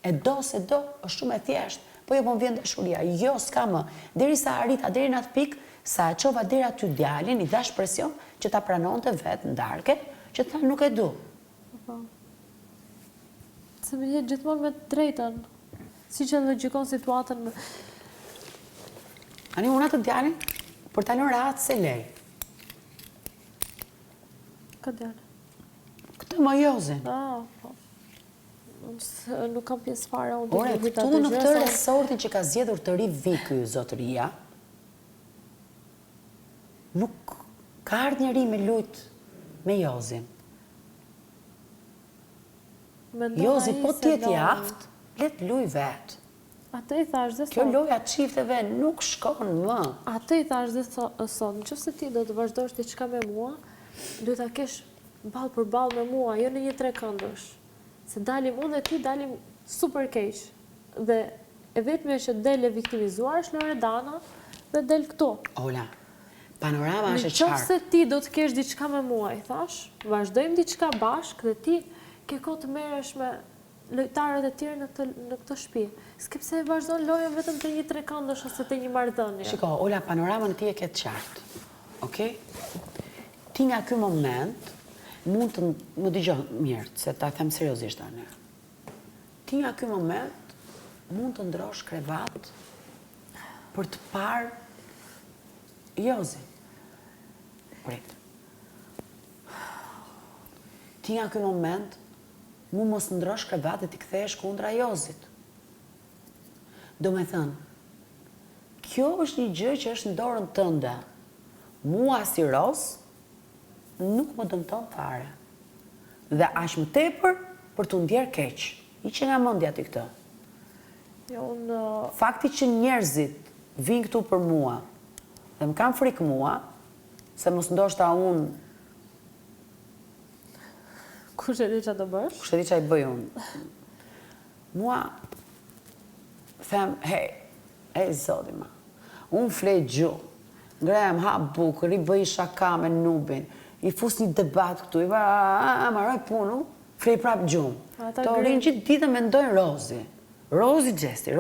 E do se do, është shumë e thjeshtë. Po jo, po më vjen dashuria. Jo, s'ka më. Derisa arrita deri në atë pikë, sa e çova deri aty djalin, i dash presion që ta pranonte vetë ndarke, që tha nuk e du. Se më jetë gjithmonë me të drejtën, si që logjikon situatën me... Ani unë atë djalin, për ta lënë rahat se lej. Ka djalë? Këtë më Jozin. Po. Nuk kam pjesë fare. Ore, këtu në këtë resortin që ka zgjedhur të ri ky zotëria, nuk ka ardhur njeri me lut me Jozin. Jozi, po t'jeti aft, let luj vetë. Atë i thash dhe sot. Kjo loja çifteve nuk shkon më. Atë i thash dhe sot, nëse ti do të vazhdosh diçka me mua, duhet ta kesh ballë për ballë me mua, jo në një trekëndësh. Se dalim unë dhe ti dalim super keq. Dhe e vetme që del e viktimizuar është Loredana dhe del këtu. Ola, panorama është e qartë. Nëse ti do të kesh diçka me mua, i thash, vazhdojmë diçka bashkë dhe ti ke kohë të merresh me lojtarët e tjerë në këtë shtëpi. Sepse vazhdon lojën vetëm te një trekëndësh ose te një marrëdhënie. Shiko, Ola, panoramën ti e ke të qartë. Okej? Ti nga ky moment mund të më dëgjon mirë, se ta them seriozisht tani. Ti nga ky moment mund të ndrosh krevat për të parë Jozin. Prit. Ti nga ky moment mund mos ndrosh krevat dhe ti kthehesh kundra Jozit. Do me thënë, kjo është një gjë që është në dorën tënde. Mua si Ros nuk më dëmton fare. Dhe aq më tepër për t'u ndjerë keq. I që nga mendja ti këtë. Fakti që njerëzit vinë këtu për mua dhe më kanë frikë mua, se mos ndoshta unë kush e di çfarë do bësh? Kush e di çfarë i bëj unë? Mua them, hey, zoti ma. Unë flej gjuhë. Ngrem, hap bukë, i bëj shaka me Nubin. I fus një debat këtu, i marroj punu, flej prap gjumë. Të rinë gjithë ditë mendojnë Rozi. Rozi gjesti.